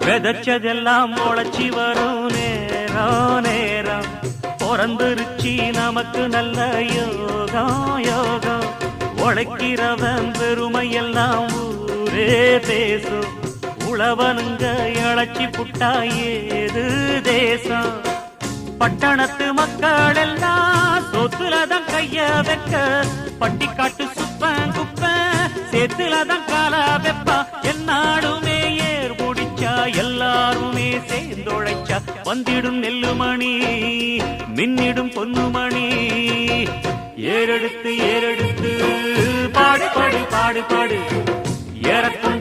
விதைச்சதெல்லாம் முளைச்சி வரும் நேரம் நேரம் பிறந்துருச்சி நமக்கு நல்ல யோகம் யோகம் உழைக்கிறவன் பெருமையெல்லாம் ஊரே பேசும் உழவனுங்க இழைச்சி புட்டா ஏது தேசம் பட்டணத்து மக்கள் எல்லாம் சொத்துலதான் கைய வைக்க பட்டிக்காட்டு சுப்பன் குப்பன் சேத்துலதான் கால வெப்பா என்னாடுமே ஏர் முடிச்சா எல்லாருமே சேர்ந்தொழைச்சா வந்திடும் நெல்லுமணி மின்னிடும் பொன்னுமணி ஏறெடுத்து ஏறெடுத்து பாடு பாடு பாடு பாடு ஏறக்கும்